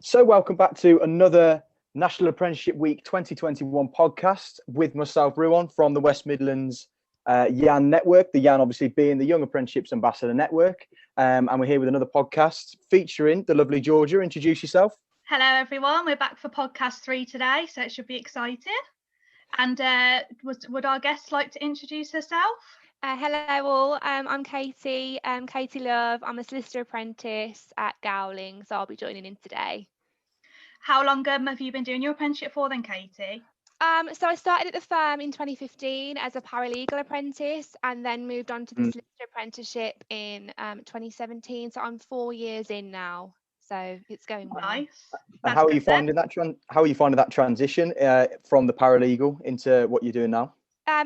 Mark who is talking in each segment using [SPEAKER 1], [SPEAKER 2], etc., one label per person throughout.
[SPEAKER 1] So welcome back to another National Apprenticeship Week 2021 podcast with myself, Ruan, from the West Midlands YAAN network, the YAAN obviously being the Young Apprenticeships Ambassador Network. And we're here with another podcast featuring the lovely Georgia. Introduce yourself.
[SPEAKER 2] Hello, everyone. We're back for podcast 3 today, so it should be exciting. And would our guest like to introduce herself?
[SPEAKER 3] Hello all, I'm Katy, Katy Love. I'm a solicitor apprentice at Gowling, so I'll be joining in today.
[SPEAKER 2] How long have you been doing your apprenticeship for then, Katy?
[SPEAKER 3] So I started at the firm in 2015 as a paralegal apprentice and then moved on to the solicitor apprenticeship in 2017. So I'm 4 years in now, so it's going well.
[SPEAKER 2] Nice.
[SPEAKER 1] And how are you finding that? How are you finding that transition from the paralegal into what you're doing now?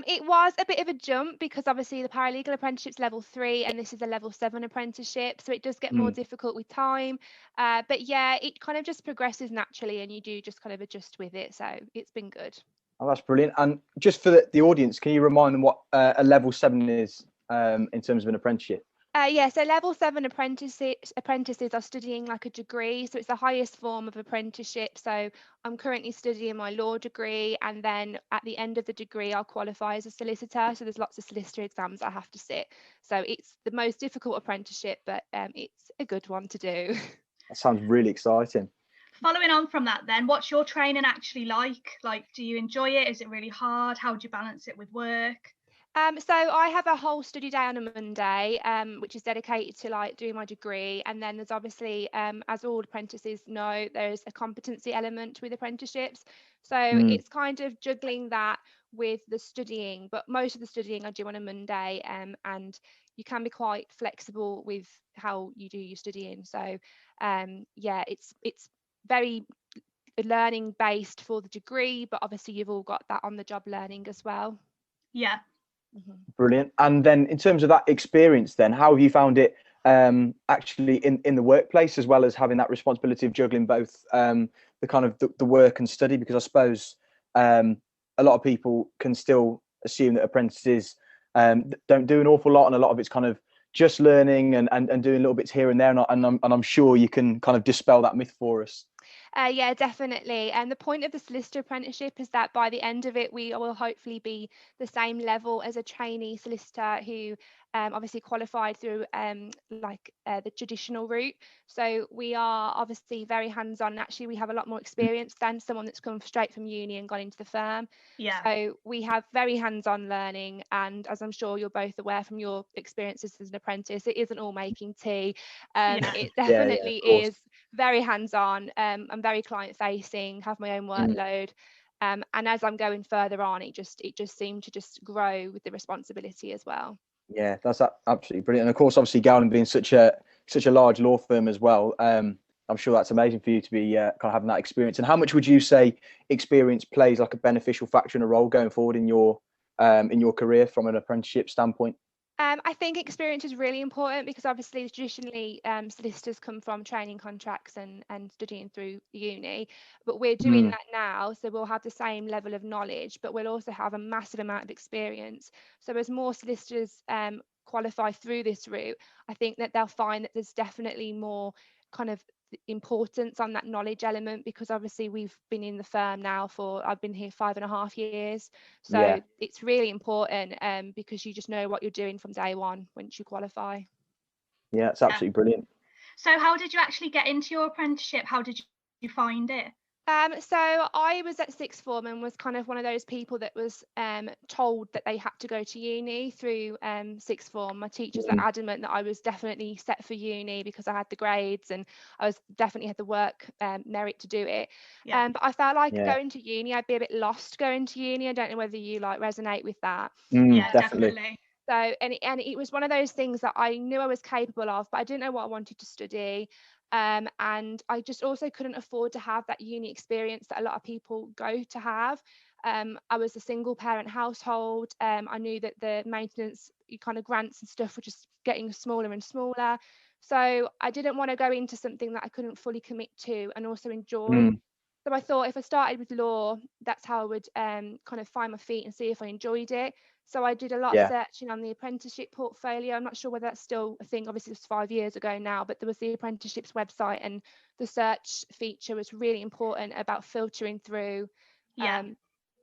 [SPEAKER 3] It was a bit of a jump because obviously the paralegal apprenticeship's level 3 and this is a level 7 apprenticeship, so it does get more difficult with time. But yeah, it kind of just progresses naturally and you do just kind of adjust with it. So it's been good.
[SPEAKER 1] Oh, that's brilliant. And just for the audience, can you remind them what a level 7 is in terms of an apprenticeship?
[SPEAKER 3] Yeah, so level 7 apprentices are studying like a degree, so it's the highest form of apprenticeship. So I'm currently studying my law degree, and then at the end of the degree I'll qualify as a solicitor. So there's lots of solicitor exams I have to sit. So it's the most difficult apprenticeship, but it's a good one to do.
[SPEAKER 1] That sounds really exciting.
[SPEAKER 2] Following on from that then, what's your training actually like? Like, do you enjoy it? Is it really hard? How do you balance it with work?
[SPEAKER 3] So I have a whole study day on a Monday, which is dedicated to like doing my degree. And then there's obviously, as all apprentices know, there's a competency element with apprenticeships. So it's kind of juggling that with the studying, but most of the studying I do on a Monday, and you can be quite flexible with how you do your studying. So yeah, it's very learning based for the degree, but obviously you've all got that on the job learning as well.
[SPEAKER 2] Yeah.
[SPEAKER 1] Brilliant. And then in terms of that experience, then how have you found it actually in the workplace, as well as having that responsibility of juggling both the kind of the work and study? Because I suppose a lot of people can still assume that apprentices don't do an awful lot, and a lot of it's kind of just learning and doing little bits here and there. And I'm sure you can kind of dispel that myth for us.
[SPEAKER 3] Yeah, definitely. And the point of the solicitor apprenticeship is that by the end of it, we will hopefully be the same level as a trainee solicitor who obviously qualified through the traditional route. So we are obviously very hands-on. Actually, we have a lot more experience than someone that's come straight from uni and gone into the firm.
[SPEAKER 2] Yeah.
[SPEAKER 3] So we have very hands-on learning. And as I'm sure you're both aware from your experiences as an apprentice, it isn't all making tea. It definitely is very hands-on. I'm very client-facing, have my own workload. And as I'm going further on, it just seemed to just grow with the responsibility as well.
[SPEAKER 1] Yeah, that's absolutely brilliant. And of course, obviously, Gowling being such a large law firm as well, I'm sure that's amazing for you to be kind of having that experience. And how much would you say experience plays like a beneficial factor in a role going forward in your career from an apprenticeship standpoint?
[SPEAKER 3] I think experience is really important because obviously traditionally solicitors come from training contracts and studying through uni, but we're doing that now, so we'll have the same level of knowledge, but we'll also have a massive amount of experience. So as more solicitors qualify through this route, I think that they'll find that there's definitely more kind of importance on that knowledge element, because obviously we've been in the firm now I've been here 5.5 years, so it's really important because you just know what you're doing from day one once you qualify.
[SPEAKER 1] Yeah, it's absolutely brilliant.
[SPEAKER 2] So how did you actually get into your apprenticeship? How did you find it?
[SPEAKER 3] So I was at sixth form and was kind of one of those people that was told that they had to go to uni through sixth form. My teachers were adamant that I was definitely set for uni because I had the grades and I was definitely had the work merit to do it. But I felt like going to uni, I'd be a bit lost going to uni. I don't know whether you like resonate with that.
[SPEAKER 2] Yeah, definitely.
[SPEAKER 3] So and it was one of those things that I knew I was capable of, but I didn't know what I wanted to study. And I just also couldn't afford to have that uni experience that a lot of people go to have. I was a single parent household. I knew that the maintenance kind of grants and stuff were just getting smaller and smaller. So I didn't want to go into something that I couldn't fully commit to and also enjoy. So I thought if I started with law, that's how I would kind of find my feet and see if I enjoyed it. So I did a lot of searching on the apprenticeship portfolio. I'm not sure whether that's still a thing. Obviously, it was 5 years ago now, but there was the apprenticeships website, and the search feature was really important about filtering through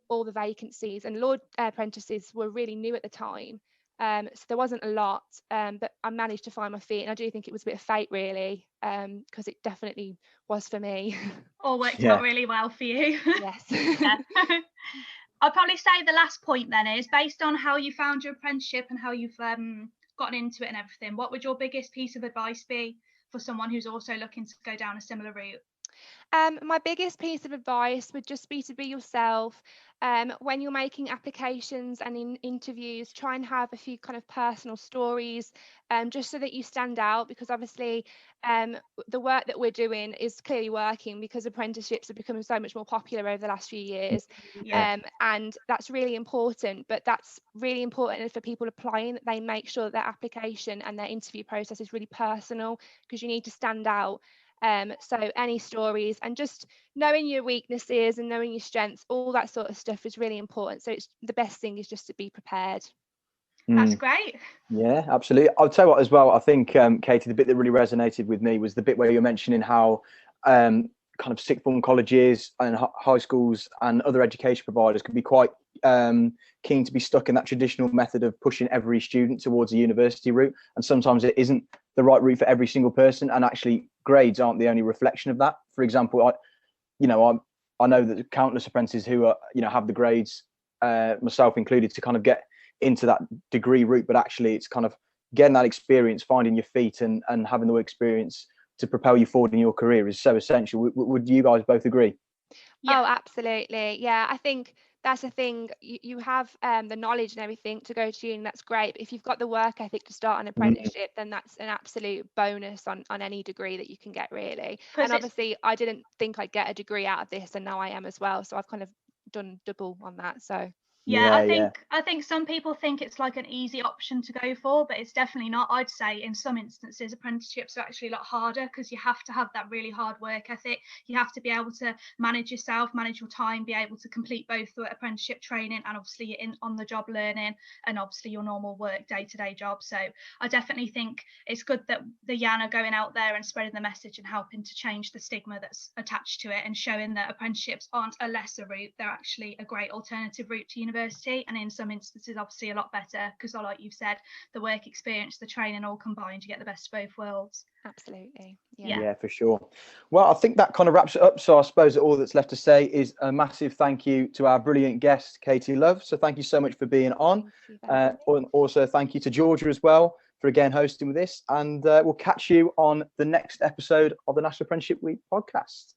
[SPEAKER 3] all the vacancies. And law apprentices were really new at the time. So there wasn't a lot, but I managed to find my feet, and I do think it was a bit of fate, really, because it definitely was for me.
[SPEAKER 2] All worked out really well for you.
[SPEAKER 3] Yes.
[SPEAKER 2] I'd probably say the last point then is, based on how you found your apprenticeship and how you've gotten into it and everything, what would your biggest piece of advice be for someone who's also looking to go down a similar route?
[SPEAKER 3] My biggest piece of advice would just be to be yourself. When you're making applications and in interviews, try and have a few kind of personal stories, just so that you stand out, because obviously the work that we're doing is clearly working, because apprenticeships are becoming so much more popular over the last few years. And that's really important, but that's really important for people applying, that they make sure that their application and their interview process is really personal, because you need to stand out. So any stories, and just knowing your weaknesses and knowing your strengths, all that sort of stuff is really important. So it's the best thing is just to be prepared.
[SPEAKER 2] That's great.
[SPEAKER 1] Yeah, absolutely. I'll tell you what as well, I think, Katy, the bit that really resonated with me was the bit where you're mentioning how kind of sixth form colleges and high schools and other education providers can be quite keen to be stuck in that traditional method of pushing every student towards a university route, and sometimes it isn't the right route for every single person, and actually grades aren't the only reflection of that. For example, I know that countless apprentices who are, have the grades, myself included, to kind of get into that degree route, but actually it's kind of getting that experience, finding your feet, and having the work experience to propel you forward in your career is so essential. Would you guys both agree?
[SPEAKER 3] Oh, absolutely. Yeah, I think that's the thing. You have the knowledge and everything to go to uni, that's great. But if you've got the work ethic to start an apprenticeship, then that's an absolute bonus on any degree that you can get, really. And obviously, I didn't think I'd get a degree out of this, and now I am as well. So I've kind of done double on that. So
[SPEAKER 2] I think some people think it's like an easy option to go for, but it's definitely not. I'd say in some instances apprenticeships are actually a lot harder, because you have to have that really hard work ethic. You have to be able to manage yourself, manage your time, be able to complete both the apprenticeship training and obviously your on the job learning, and obviously your normal work day-to-day job. So I definitely think it's good that the WMYAAN are going out there and spreading the message and helping to change the stigma that's attached to it, and showing that apprenticeships aren't a lesser route, they're actually a great alternative route to university, and in some instances obviously a lot better, because like you've said, the work experience, the training, all combined, you get the best of both worlds.
[SPEAKER 3] Absolutely.
[SPEAKER 1] Yeah, for sure. Well, I think that kind of wraps it up. So I suppose all that's left to say is a massive thank you to our brilliant guest, Katy Love. So thank you so much for being on. And also thank you to Georgia as well for again hosting with this. And we'll catch you on the next episode of the National Apprenticeship Week podcast.